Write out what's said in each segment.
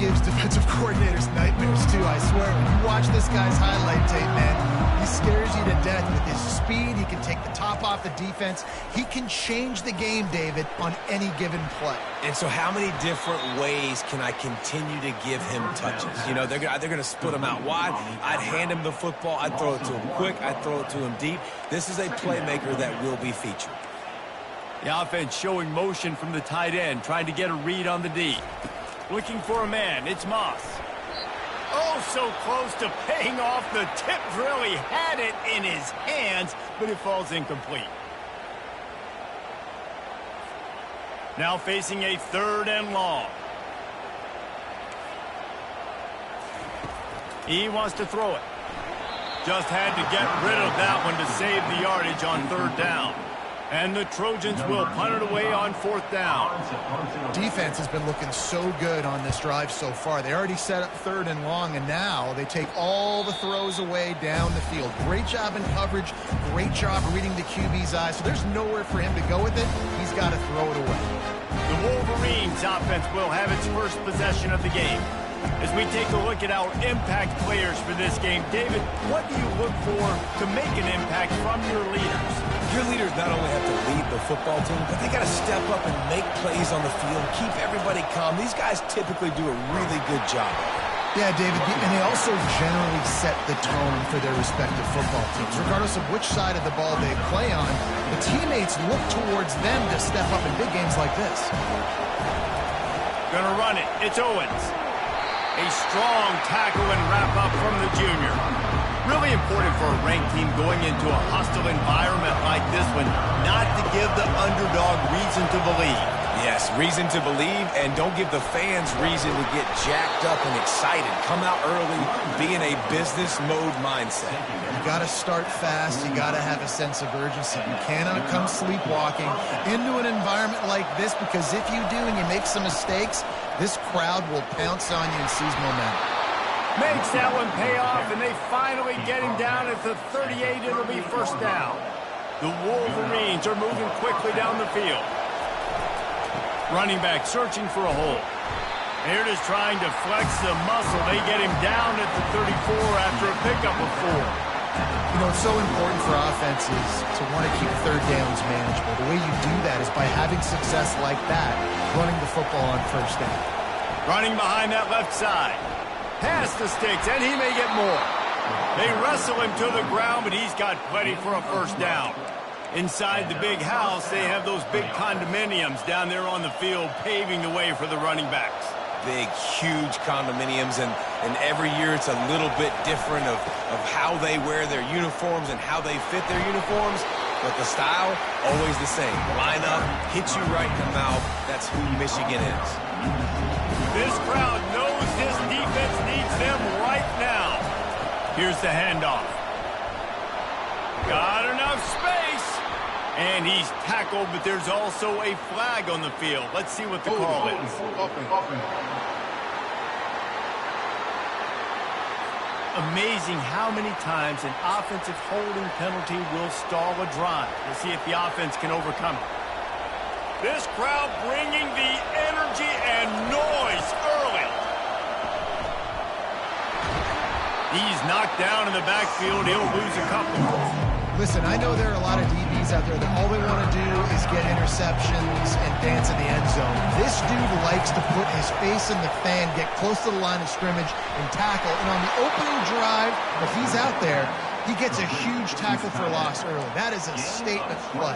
gives defensive coordinators nightmares too, I swear. When you watch this guy's highlight tape, man, he scares you to death with his speed. He can take the top off the defense. He can change the game, David, on any given play. And so how many different ways can I continue to give him touches? You know, they're going to split him out wide. I'd hand him the football. I'd throw it to him quick. I'd throw it to him deep. This is a playmaker that will be featured. The offense showing motion from the tight end, trying to get a read on the D. Looking for a man. It's Moss. Oh, so close to paying off the tip drill. He had it in his hands, but it falls incomplete. Now facing a 3rd and long. He wants to throw it. Just had to get rid of that one to save the yardage on 3rd down. And the Trojans will punt it away on 4th down. Defense has been looking so good on this drive so far. They already set up 3rd and long, and now they take all the throws away down the field. Great job in coverage. Great job reading the QB's eyes. So there's nowhere for him to go with it. He's got to throw it away. The Wolverines offense will have its first possession of the game. As we take a look at our impact players for this game, David, what do you look for to make an impact from your leaders? Your leaders not only have to lead the football team, but they got to step up and make plays on the field, keep everybody calm. These guys typically do a really good job. Yeah, David, and they also generally set the tone for their respective football teams. Regardless of which side of the ball they play on, the teammates look towards them to step up in big games like this. Gonna run it. It's Owens. A strong tackle and wrap up from the junior. Really important for a ranked team going into a hostile environment like this one, not to give the underdog reason to believe. Yes, reason to believe, and don't give the fans reason to get jacked up and excited. Come out early, be in a business mode mindset. You got to start fast. You got to have a sense of urgency. You cannot come sleepwalking into an environment like this, because if you do and you make some mistakes, this crowd will pounce on you and seize momentum. Makes that one pay off, and they finally get him down at the 38. It'll be 1st down. The Wolverines are moving quickly down the field. Running back searching for a hole. They're just trying to flex the muscle. They get him down at the 34 after a pickup of 4. You know, it's so important for offenses to want to keep 3rd downs manageable. The way you do that is by having success like that, running the football on 1st down. Running behind that left side. Past the sticks, and he may get more. They wrestle him to the ground, but he's got plenty for a 1st down. Inside the big house, they have those big condominiums down there on the field, paving the way for the running backs. Big, huge condominiums, and every year it's a little bit different of how they wear their uniforms and how they fit their uniforms, but the style, always the same. Line up, hit you right in the mouth. That's who Michigan is. This crowd knows this defense needs them right now. Here's the handoff. Got enough space. And he's tackled, but there's also a flag on the field. Let's see what the call is. Amazing how many times an offensive holding penalty will stall a drive. We'll see if the offense can overcome it. This crowd bringing the energy and noise early. He's knocked down in the backfield. He'll lose a couple. Listen, I know there are a lot of DBs out there that all they want to do is get interceptions and dance in the end zone. This dude likes to put his face in the fan, get close to the line of scrimmage, and tackle. And on the opening drive, if he's out there, he gets a huge tackle for loss early. That is a statement play.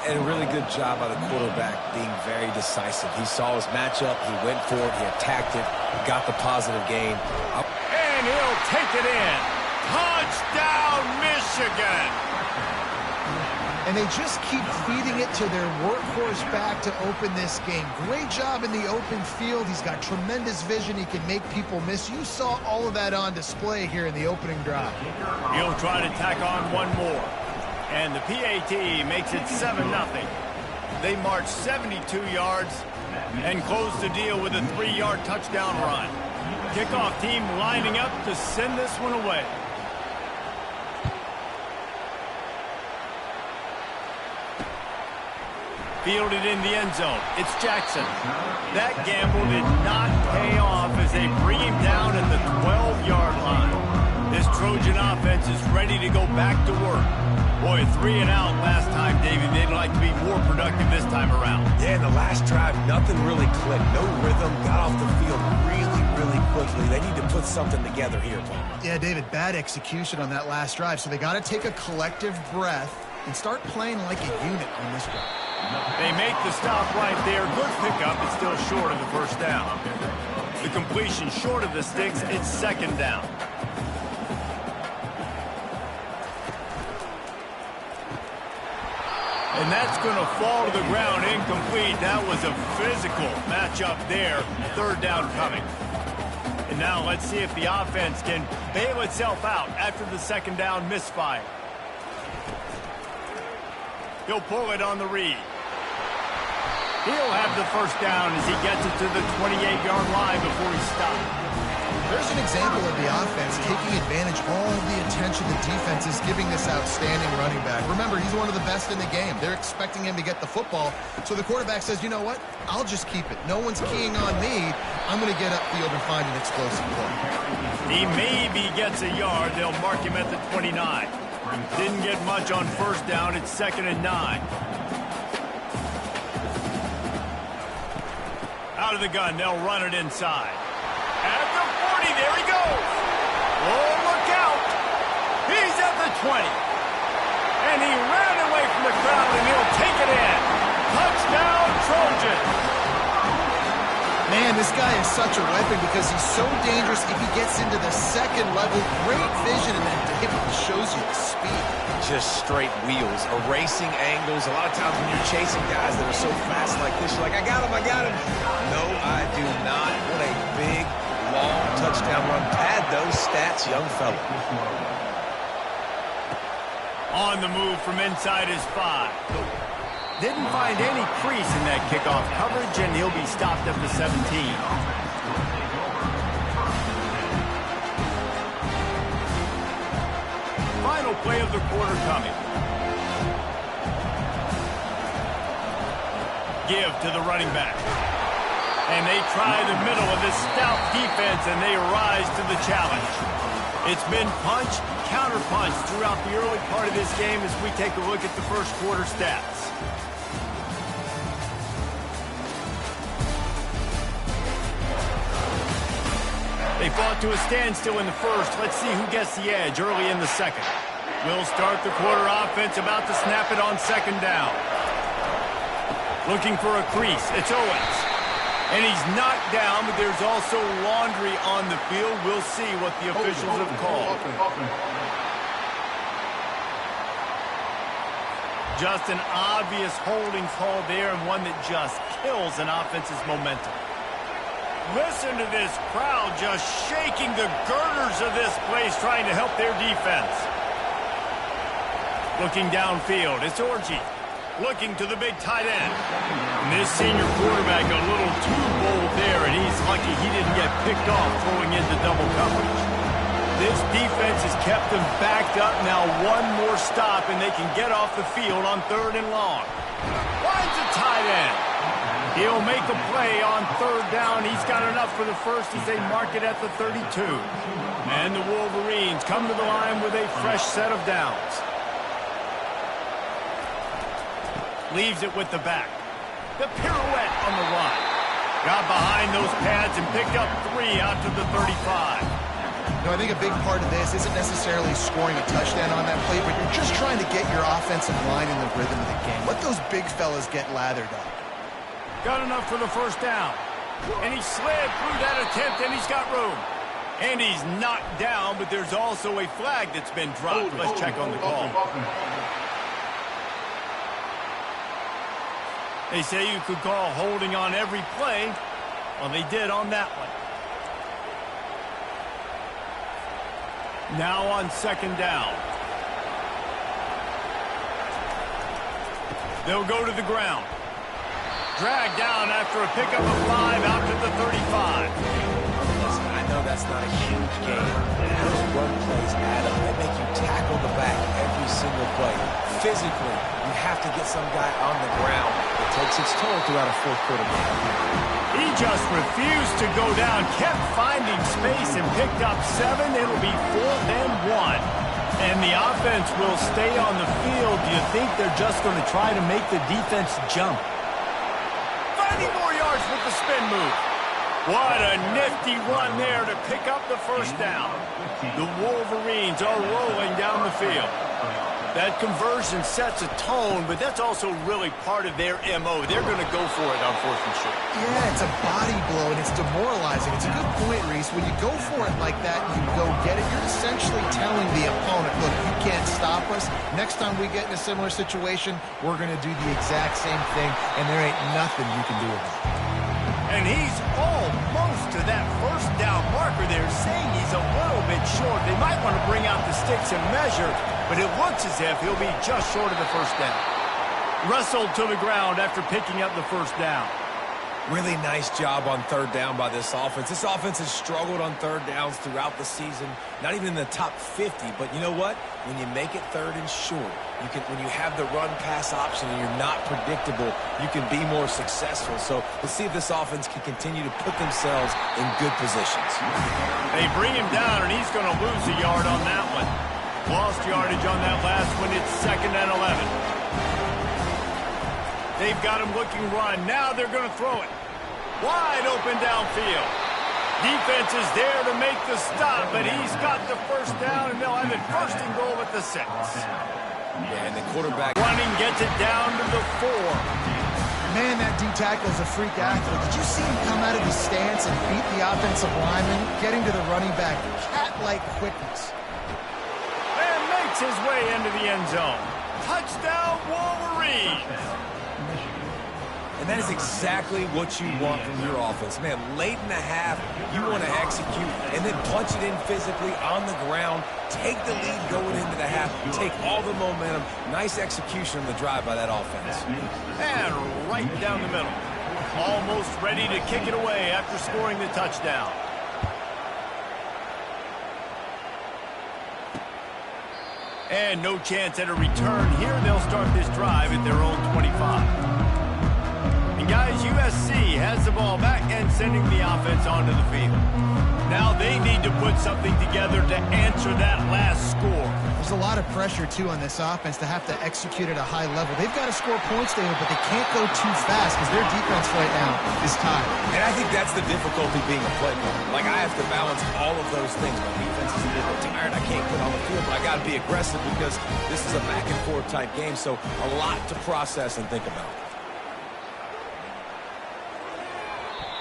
And a really good job by the quarterback being very decisive. He saw his matchup, he went for it, he attacked it, got the positive gain. And he'll take it in. Touchdown, Michigan! And they just keep feeding it to their workhorse back to open this game. Great job in the open field. He's got tremendous vision. He can make people miss. You saw all of that on display here in the opening drive. He'll try to tack on one more. And the PAT makes it 7-0. They march 72 yards and close the deal with a 3-yard touchdown run. Kickoff team lining up to send this one away. Fielded in the end zone. It's Jackson. That gamble did not pay off as they bring him down at the 12-yard line. This Trojan offense is ready to go back to work. Boy, 3 and out last time, David. They'd like to be more productive this time around. Yeah, in the last drive, nothing really clicked. No rhythm. Got off the field really quickly. They need to put something together here, Bowman. Yeah, David, bad execution on that last drive. So they got to take a collective breath and start playing like a unit on this drive. They make the stop right there. Good pickup. It's still short of the first down. The completion short of the sticks. It's second down. And that's going to fall to the ground incomplete. That was a physical matchup there. Third down coming. And now let's see if the offense can bail itself out after the second down misfire. He'll pull it on the read. He'll have the first down as he gets it to the 28-yard line before he stops. There's an example of the offense taking advantage of all the attention the defense is giving this outstanding running back. Remember, he's one of the best in the game. They're expecting him to get the football. So the quarterback says, you know what? I'll just keep it. No one's keying on me. I'm going to get upfield and find an explosive play. He maybe gets a yard. They'll mark him at the 29. Didn't get much on first down. It's 2nd and 9. Out of the gun. They'll run it inside. At the 40, there he goes. Oh, look out. He's at the 20. And he ran away from the crowd, and he'll take it in. Touchdown, Trojans. Man, this guy is such a weapon because he's so dangerous if he gets into the second level. Great vision, and then David shows you the speed. Just straight wheels, erasing angles. A lot of times when you're chasing guys that are so fast like this, you're like, I got him. No, I do not. What a big, long touchdown run. Pad those stats, young fella. On the move from inside his 5. Didn't find any crease in that kickoff coverage, and he'll be stopped at the 17. Final play of the quarter coming. Give to the running back. And they try the middle of this stout defense, and they rise to the challenge. It's been punch, counter-punch throughout the early part of this game as we take a look at the first quarter stats. They fought to a standstill in the first. Let's see who gets the edge early in the second. We'll start the quarter offense, about to snap it on second down. Looking for a crease. It's Owens. And he's knocked down, but there's also laundry on the field. We'll see what the officials have called. Just an obvious holding call there, and one that just kills an offense's momentum. Listen to this crowd just shaking the girders of this place, trying to help their defense. Looking downfield, it's Orji. Looking to the big tight end. And this senior quarterback a little too bold there, and he's lucky he didn't get picked off throwing into double coverage. This defense has kept them backed up. Now one more stop, and they can get off the field on 3rd and long. Finds a tight end. He'll make a play on 3rd down. He's got enough for the first as they mark it at the 32. And the Wolverines come to the line with a fresh set of downs. Leaves it with the back. The pirouette on the run. Got behind those pads and picked up 3 out to the 35. No, I think a big part of this isn't necessarily scoring a touchdown on that play, but you're just trying to get your offensive line in the rhythm of the game. Let those big fellas get lathered up. Got enough for the first down. And he slid through that attempt, and he's got room. And he's knocked down, but there's also a flag that's been dropped. Let's check on the call. They say you could call holding on every play. Well, they did on that one. Now on 2nd down. They'll go to the ground. Dragged down after a pickup of 5 out to the 35. Listen, I know that's not a huge game. Those run plays add up. They make you tackle the back every single play. Physically, you have to get some guy on the ground to takes its toll throughout a fourth quarter game. He just refused to go down, kept finding space and picked up 7. It'll be 4th and 1. And the offense will stay on the field. Do you think they're just going to try to make the defense jump? Finding more yards with the spin move. What a nifty run there to pick up the first down. The Wolverines are rolling down the field. That conversion sets a tone, but that's also really part of their MO. They're going to go for it on 4th and short. Yeah, it's a body blow, and it's demoralizing. It's a good point, Reese. When you go for it like that and you go get it, you're essentially telling the opponent, look, you can't stop us. Next time we get in a similar situation, we're going to do the exact same thing, and there ain't nothing you can do about it. And he's almost to that first down marker there, saying he's a little bit short. They might want to bring out the sticks and measure, but it looks as if he'll be just short of the first down. Wrestled to the ground after picking up the first down. Really nice job on 3rd down by this offense. This offense has struggled on 3rd downs throughout the season. Not even in the top 50, but you know what? When you make it 3rd and short, when you have the run-pass option and you're not predictable, you can be more successful. So let's see if this offense can continue to put themselves in good positions. They bring him down, and he's going to lose a yard on that one. Lost yardage on that last one. It's 2nd and 11. They've got him looking run. Now they're going to throw it. Wide open downfield. Defense is there to make the stop, but he's got the first down, and they'll have it 1st and goal at the 6. Yeah, and the quarterback running gets it down to the 4. Man, that D-tackle is a freak athlete. Did you see him come out of his stance and beat the offensive lineman, getting to the running back? Cat-like quickness. And makes his way into the end zone. Touchdown, Wolverines! And that is exactly what you want from your offense. Man, late in the half, you want to execute and then punch it in physically on the ground, take the lead going into the half, take all the momentum. Nice execution on the drive by that offense. And right down the middle. Almost ready to kick it away after scoring the touchdown. And no chance at a return here. They'll start this drive at their own 25. Guys, USC has the ball back and sending the offense onto the field. Now they need to put something together to answer that last score. There's a lot of pressure, too, on this offense to have to execute at a high level. They've got to score points, David, but they can't go too fast because their defense right now is tired. And I think that's the difficulty being a play caller. Like, I have to balance all of those things. My defense is a little tired. I can't put on the field, but I got to be aggressive because this is a back-and-forth type game, so a lot to process and think about.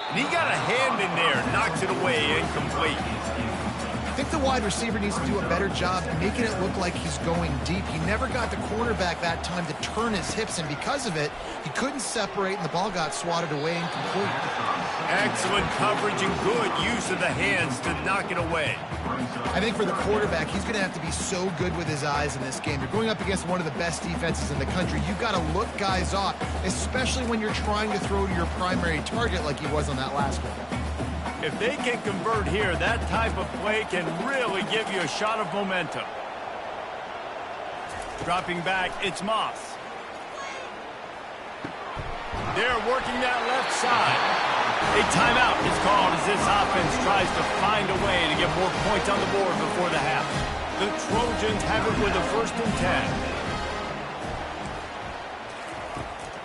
And he got a hand in there, knocks it away, incomplete. I think the wide receiver needs to do a better job making it look like he's going deep. He never got the quarterback that time to turn his hips, and because of it, he couldn't separate, and the ball got swatted away incomplete. Excellent coverage and good use of the hands to knock it away. I think for the quarterback, he's going to have to be so good with his eyes in this game. You're going up against one of the best defenses in the country. You've got to look guys off, especially when you're trying to throw to your primary target like he was on that last one. If they can convert here, that type of play can really give you a shot of momentum. Dropping back, it's Moss. They're working that left side. A timeout is called as this offense tries to find a way to get more points on the board before the half. The Trojans have it with a 1st and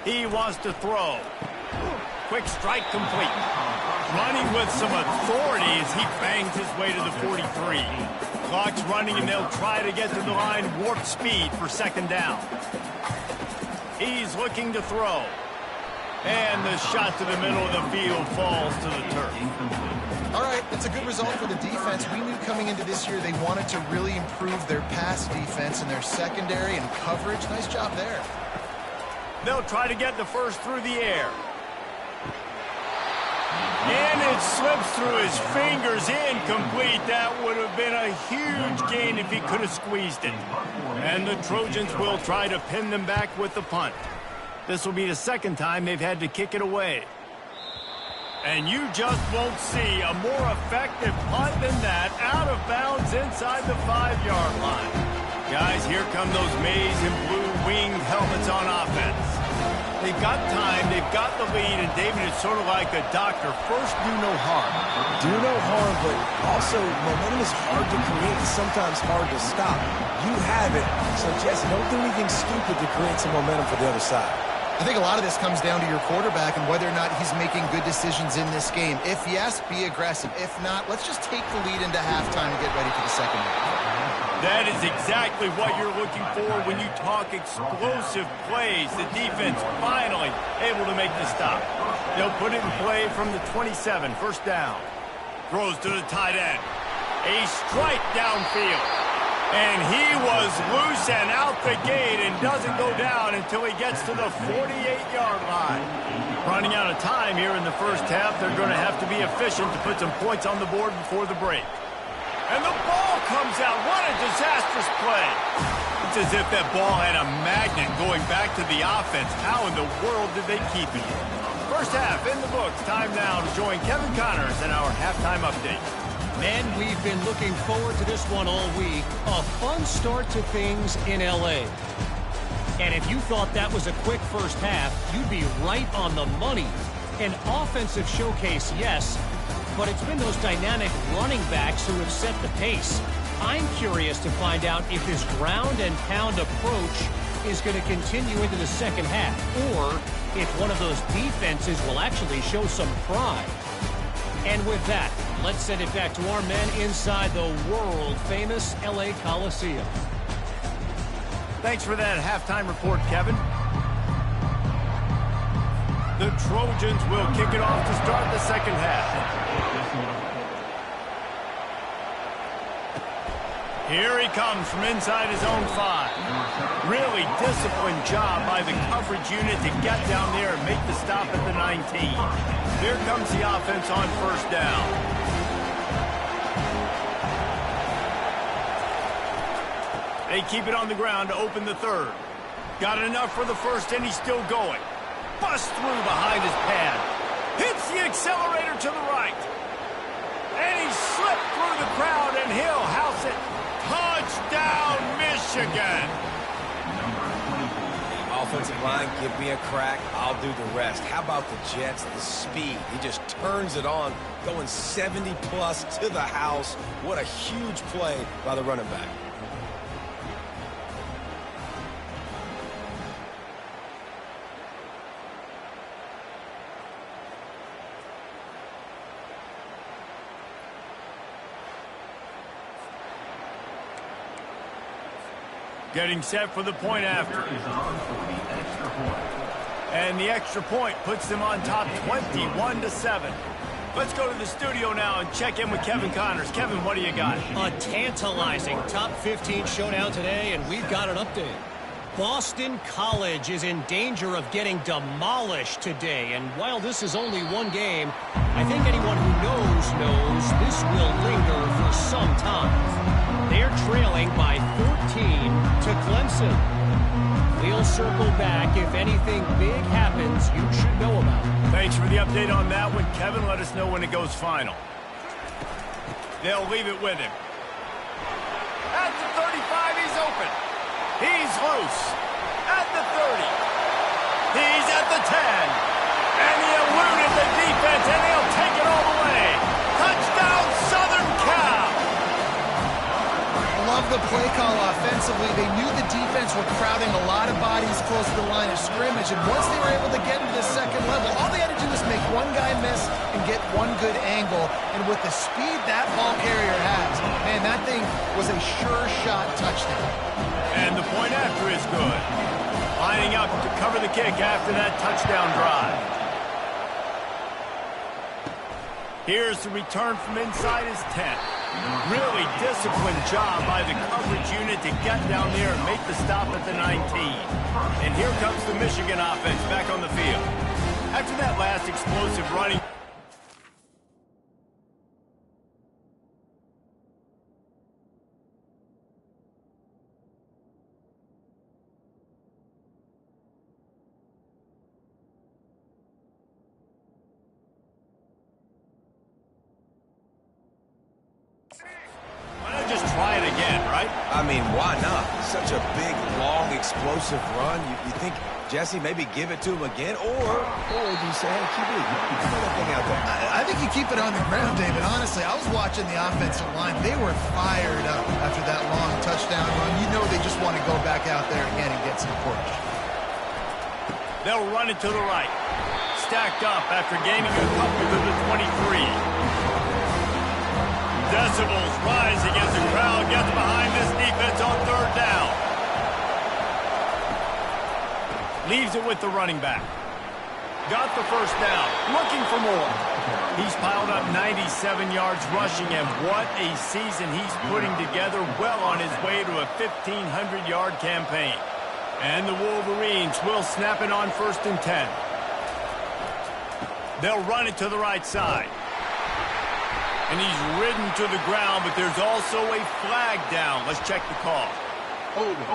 10. He wants to throw. Quick strike complete. Running with some authority as he bangs his way to the 43. Clock's running, and they'll try to get to the line warp speed for 2nd down. He's looking to throw. And the shot to the middle of the field falls to the turf. All right, it's a good result for the defense. We knew coming into this year they wanted to really improve their pass defense and their secondary and coverage. Nice job there. They'll try to get the first through the air. And it slips through his fingers, incomplete. That would have been a huge gain if he could have squeezed it. And the Trojans will try to pin them back with the punt. This will be the 2nd time they've had to kick it away. And you just won't see a more effective punt than that, out of bounds inside the 5-yard line. Guys, here come those maize and blue winged helmets on offense. They've got time, they've got the lead, and David is sort of like a doctor. First, do no harm. Do no harm, but also momentum is hard to create and sometimes hard to stop. You have it, so Jesse, don't do anything stupid to create some momentum for the other side. I think a lot of this comes down to your quarterback and whether or not he's making good decisions in this game. If yes, be aggressive. If not, let's just take the lead into halftime and get ready for the second half. That is exactly what you're looking for when you talk explosive plays. The defense finally able to make the stop. They'll put it in play from the 27, first down. Throws to the tight end. A strike downfield. And he was loose and out the gate and doesn't go down until he gets to the 48-yard line. Running out of time here in the first half, they're going to have to be efficient to put some points on the board before the break. And the ball comes out. What a disastrous play. It's as if that ball had a magnet going back to the offense. How in the world did they keep it? First half in the books. Time now to join Kevin Connors in our halftime update. Men, we've been looking forward to this one all week. A fun start to things in L.A. And if you thought that was a quick first half, you'd be right on the money. An offensive showcase, yes, but it's been those dynamic running backs who have set the pace. I'm curious to find out if this ground and pound approach is going to continue into the second half, or if one of those defenses will actually show some pride. And with that, let's send it back to our men inside the world-famous L.A. Coliseum. Thanks for that halftime report, Kevin. The Trojans will kick it off to start the second half. Here he comes from inside his own 5. Really disciplined job by the coverage unit to get down there and make the stop at the 19. Here comes the offense on first down. They keep it on the ground to open the third. Got enough for the first, and he's still going. Bust through behind his pad. Hits the accelerator to the right. And he slipped through the crowd, and he'll house it. Touchdown, Michigan! Offensive line, give me a crack, I'll do the rest. How about the Jets, the speed? He just turns it on, going 70-plus to the house. What a huge play by the running back. Getting set for the point after. And the extra point puts them on top 21-7. Let's go to the studio now and check in with Kevin Connors. Kevin, what do you got? A tantalizing top 15 showdown today, and we've got an update. Boston College is in danger of getting demolished today, and while this is only one game, I think anyone who knows this will linger for some time. They're trailing by 14 to Clemson. We'll circle back if anything big happens you should know about. Thanks for the update on that one, Kevin. Let us know when it goes final. They'll leave it with him. At the 35, he's open. He's loose. At the 30. He's at the 10. And he eluded the defense, and he'll take it all the way. Touchdown, Southern Cal. Love the play call offensively. They knew the defense were crowding a lot of bodies close to the line of scrimmage, and once they were able to get into the second level, all they had to do was make one guy miss and get one good angle. And with the speed that ball carrier has, man, that thing was a sure shot touchdown. And the point after is good. Lining up to cover the kick after that touchdown drive. Here's the return from inside his 10. Really disciplined job by the coverage unit to get down there and make the stop at the 19. And here comes the Michigan offense back on the field. After that last explosive running... Why not just try it again, right? right? I mean, why not? Such a big, long, explosive run. You think, Jesse, maybe give it to him again? Or do you say, hey, keep it, throw that thing out there? I think you keep it on the ground, David. Honestly, I was watching the offensive line. They were fired up after that long touchdown run. You know they just want to go back out there again and get some push. They'll run it to the right. Stacked up after gaining a couple to the 23. Decibels rising as the crowd gets behind this defense on third down. Leaves it with the running back. Got the first down. Looking for more. He's piled up 97 yards rushing, and what a season he's putting together, well on his way to a 1,500-yard campaign. And the Wolverines will snap it on 1st and 10. They'll run it to the right side. And he's ridden to the ground, but there's also a flag down. Let's check the call. Hold it.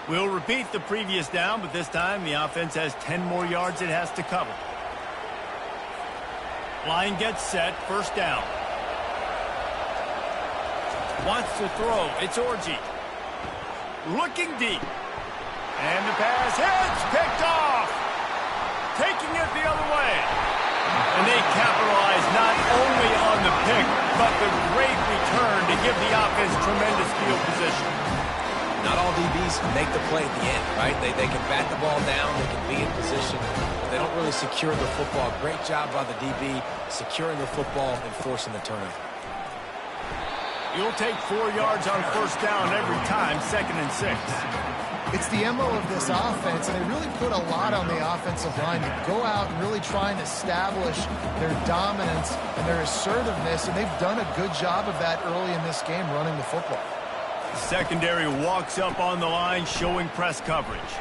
We'll repeat the previous down, but this time the offense has 10 more yards it has to cover. Line gets set, 1st down. Wants to throw, it's Orji. Looking deep. And the pass hits, picked off. Taking it the other way. And they capitalize not only on the pick, but the great return to give the offense tremendous field position. Not all DBs make the play at the end, right? They can bat the ball down, they can be in position, but they don't really secure the football. Great job by the DB securing the football and forcing the turnover. You'll take 4 yards on 1st down every time, 2nd and 6. It's the MO of this offense, and they really put a lot on the offensive line to go out and really try and establish their dominance and their assertiveness, and they've done a good job of that early in this game running the football. Secondary walks up on the line, showing press coverage.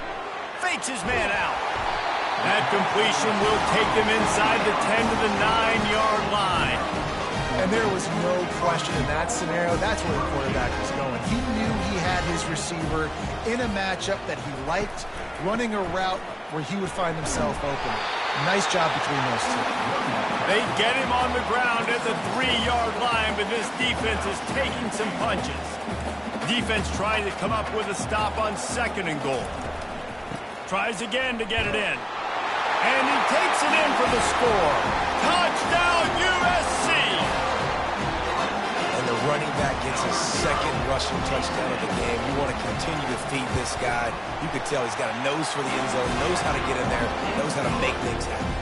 Fakes his man out. That completion will take him inside the 10 to the 9-yard line. And there was no question in that scenario. That's where the quarterback was going. He knew he had his receiver in a matchup that he liked, running a route where he would find himself open. Nice job between those two. They get him on the ground at the 3-yard line, but this defense is taking some punches. Defense trying to come up with a stop on 2nd and goal. Tries again to get it in. And he takes it in for the score. Touchdown, USC! And the running back gets his 2nd rushing touchdown of the game. You want to continue to feed this guy. You could tell he's got a nose for the end zone, knows how to get in there, knows how to make things happen.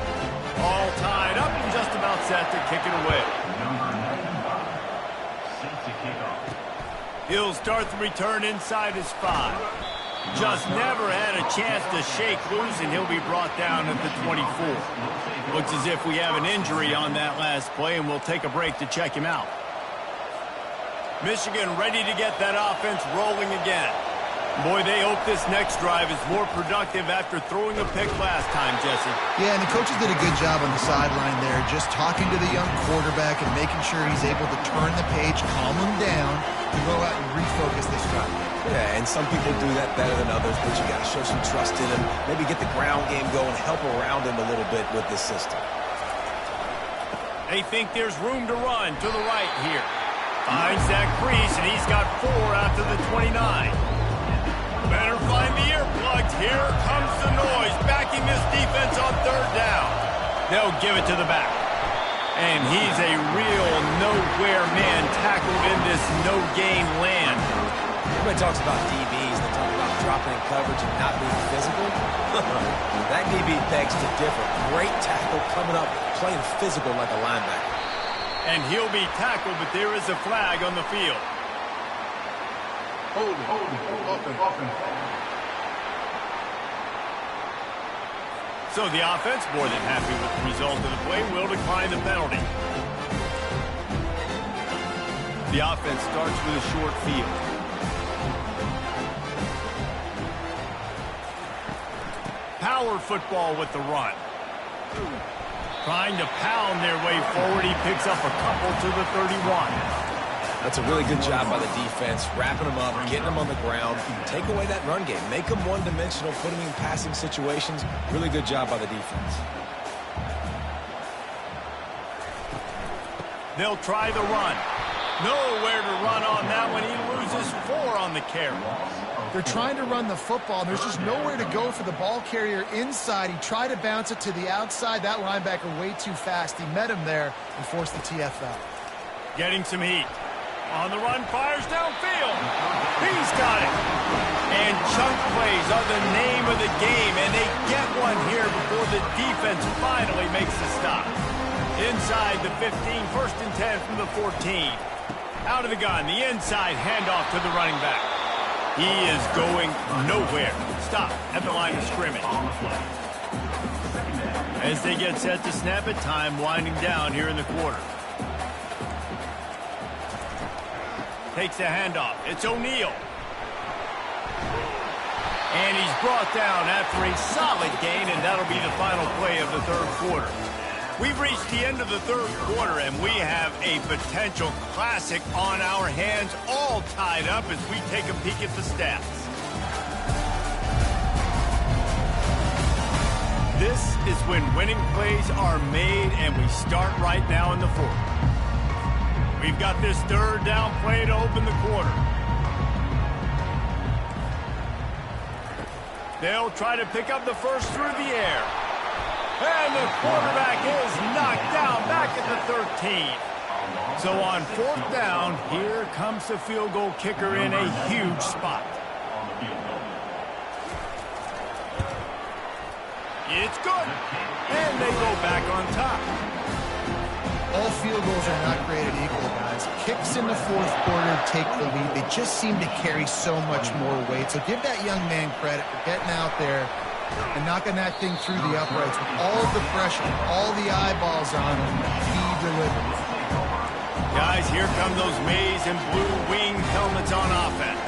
All tied up and just about set to kick it away. He'll start the return inside his 5. Just never had a chance to shake loose, and he'll be brought down at the 24. Looks as if we have an injury on that last play, and we'll take a break to check him out. Michigan ready to get that offense rolling again. Boy, they hope this next drive is more productive after throwing a pick last time, Jesse. Yeah, and the coaches did a good job on the sideline there, just talking to the young quarterback and making sure he's able to turn the page, calm him down, to go out and refocus this drive. Yeah, and some people do that better than others, but you got to show some trust in him. Maybe get the ground game going, help around him a little bit with this system. They think there's room to run to the right here. Finds that crease, and he's got 4 out to the 29. Better find the earplugs. Here comes the noise, backing this defense on 3rd down. They'll give it to the back. And he's a real nowhere man tackled in this no-gain land. Everybody talks about DBs. They talk about dropping in coverage and not being physical. That DB begs to differ. Great tackle coming up, playing physical like a linebacker. And he'll be tackled, but there is a flag on the field. Hold it. So the offense, more than happy with the result of the play, will decline the penalty. The offense starts with a short field. Power football with the run. Trying to pound their way forward. He picks up a couple to the 31. That's a really good job by the defense, wrapping them up, getting them on the ground. Take away that run game. Make them one-dimensional, put them in passing situations. Really good job by the defense. They'll try the run. Nowhere to run on that one. He loses 4 on the carry. They're trying to run the football. There's just nowhere to go for the ball carrier inside. He tried to bounce it to the outside. That linebacker way too fast. He met him there and forced the TFL. Getting some heat. On the run, fires downfield. He's got it. And chunk plays are the name of the game, and they get one here before the defense finally makes the stop. Inside the 15, 1st and 10 from the 14. Out of the gun, the inside handoff to the running back. He is going nowhere. Stop at the line of scrimmage. As they get set to snap it, time winding down here in the quarter. Takes the handoff. It's O'Neal. And he's brought down after a solid gain, and that'll be the final play of the 3rd quarter. We've reached the end of the 3rd quarter, and we have a potential classic on our hands, all tied up as we take a peek at the stats. This is when winning plays are made, and we start right now in the 4th. We've got this 3rd down play to open the quarter. They'll try to pick up the first through the air. And the quarterback is knocked down back at the 13. So on 4th down, here comes the field goal kicker in a huge spot. It's good. And they go back on top. All field goals are not created equal, guys. Kicks in the 4th quarter take the lead. They just seem to carry so much more weight. So give that young man credit for getting out there and knocking that thing through the uprights with all the pressure, all the eyeballs on him. He delivered. Guys, here come those maize and blue wing helmets on offense.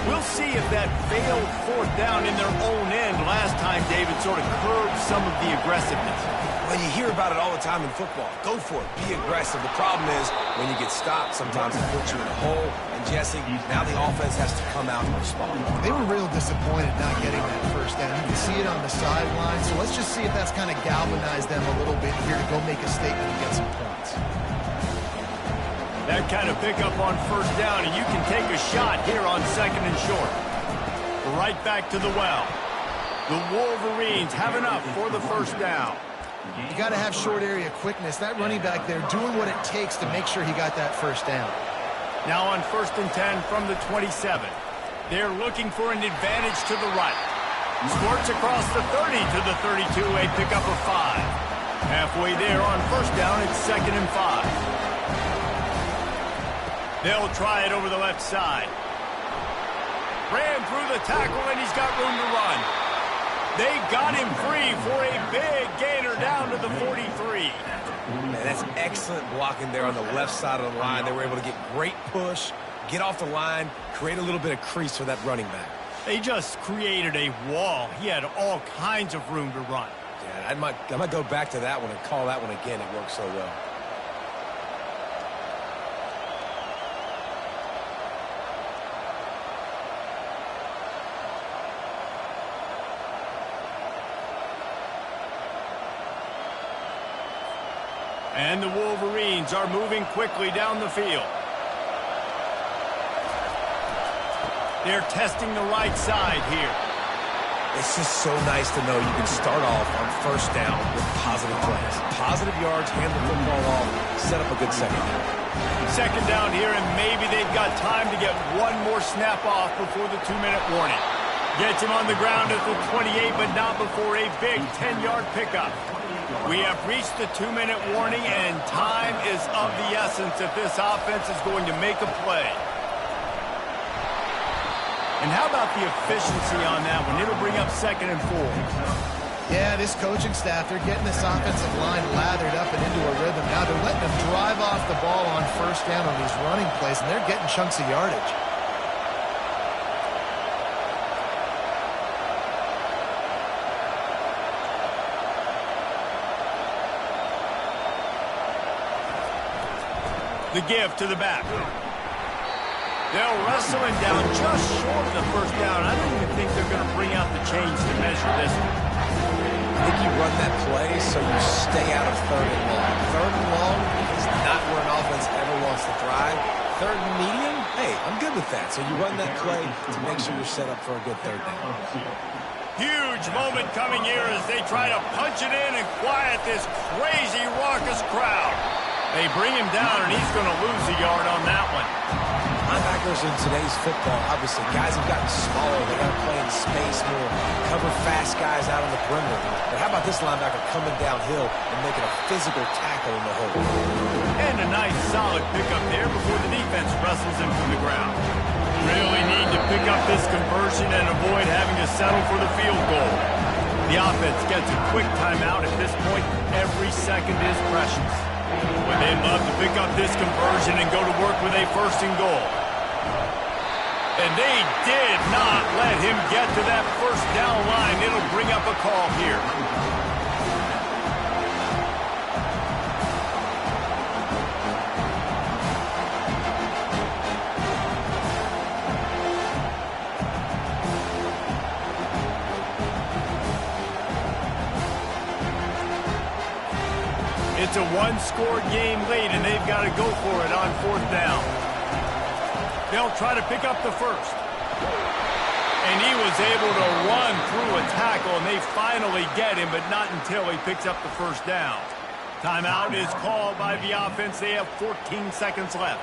We'll see if that failed 4th down in their own end last time David sort of curbed some of the aggressiveness. Well, you hear about it all the time in football. Go for it. Be aggressive. The problem is when you get stopped, sometimes it puts you in a hole. And Jesse, now the offense has to come out and respond. They were real disappointed not getting that 1st down. You can see it on the sideline. So let's just see if that's kind of galvanized them a little bit here to go make a statement and get some points. That kind of pickup on 1st down, and you can take a shot here on 2nd and short. Right back to the well. The Wolverines have enough for the 1st down. You got to have short area quickness. That running back there doing what it takes to make sure he got that 1st down. Now on 1st and 10 from the 27. They're looking for an advantage to the right. Squirts across the 30 to the 32, a pickup of 5. Halfway there on 1st down, it's 2nd and 5. They'll try it over the left side. Ran through the tackle, and he's got room to run. They got him free for a big gainer down to the 43. Man, that's excellent blocking there on the left side of the line. They were able to get great push, get off the line, create a little bit of crease for that running back. They just created a wall. He had all kinds of room to run. Yeah, I might go back to that one and call that one again. It worked so well. And the Wolverines are moving quickly down the field. They're testing the right side here. It's just so nice to know you can start off on 1st down with positive plays. Positive yards, hand the football off, set up a good 2nd down. 2nd down here, and maybe they've got time to get one more snap off before the 2-minute warning. Gets him on the ground at the 28, but not before a big 10-yard pickup. We have reached the 2-minute warning, and time is of the essence if this offense is going to make a play. And how about the efficiency on that one? It'll bring up 2nd and 4. Yeah, this coaching staff, they're getting this offensive line lathered up and into a rhythm. Now they're letting them drive off the ball on 1st down on these running plays, and they're getting chunks of yardage. The give to the back. They'll wrestle him down just short of the 1st down. I don't even think they're going to bring out the chains to measure this one. I think you run that play so you stay out of 3rd and long. 3rd and long is not not where an offense ever wants to thrive. Third and medium, hey, I'm good with that. So you run that play to make sure you're set up for a good third down. Huge moment coming here as they try to punch it in and quiet this crazy, raucous crowd. They bring him down, and he's going to lose a yard on that one. Linebackers in today's football, obviously, guys have gotten smaller. They got to play in space more, cover fast guys out on the perimeter. But how about this linebacker coming downhill and making a physical tackle in the hole? And a nice, solid pickup there before the defense wrestles him to the ground. Really need to pick up this conversion and avoid having to settle for the field goal. The offense gets a quick timeout. At this point, every second is precious. When they'd love to pick up this conversion and go to work with a first and goal. And they did not let him get to that first down line. It'll bring up a call here. It's a one-score game lead, and they've got to go for it on fourth down. They'll try to pick up the first. And he was able to run through a tackle, and they finally get him, but not until he picks up the first down. Timeout is called by the offense. They have 14 seconds left.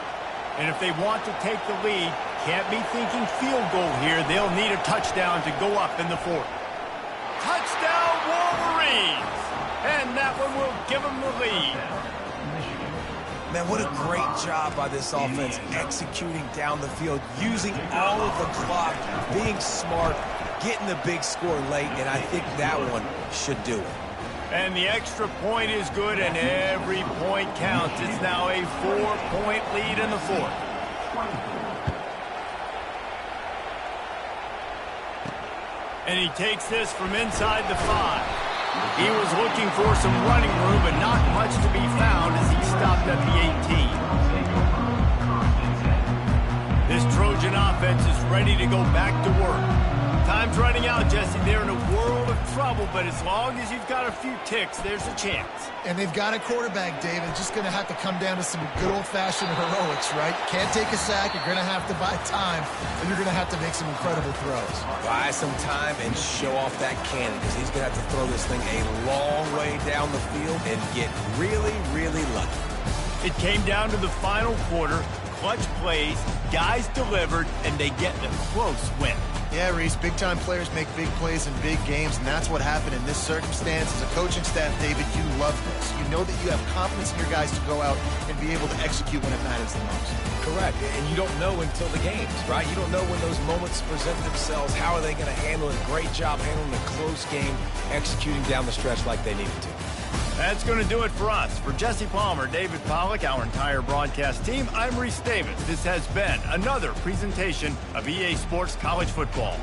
And if they want to take the lead, can't be thinking field goal here. They'll need a touchdown to go up in the fourth. Touchdown, Wolverines! And that one will give them the lead. Man, what a great job by this offense executing down the field, using all of the clock, being smart, getting the big score late, and I think that one should do it. And the extra point is good, and every point counts. It's now a 4-point lead in the fourth. And he takes this from inside the 5. He was looking for some running room, but not much to be found as he stopped at the 18. This Trojan offense is ready to go back to work. Time's running out, Jesse. They're in a world of trouble, but as long as you've got a few ticks, there's a chance. And they've got a quarterback, David. Just going to have to come down to some good old-fashioned heroics, right? Can't take a sack. You're going to have to buy time, and you're going to have to make some incredible throws. Buy some time and show off that cannon, because he's going to have to throw this thing a long way down the field and get really, really lucky. It came down to the final quarter. Clutch plays, guys delivered, and they get a close win. Yeah, Reese, big-time players make big plays in big games, and that's what happened in this circumstance. As a coaching staff, David, you love this. You know that you have confidence in your guys to go out and be able to execute when it matters the most. Correct, and you don't know until the games, right? You don't know when those moments present themselves. How are they going to handle it? Great job handling a close game, executing down the stretch like they needed to. That's going to do it for us. For Jesse Palmer, David Pollack, our entire broadcast team, I'm Reese Davis. This has been another presentation of EA Sports College Football.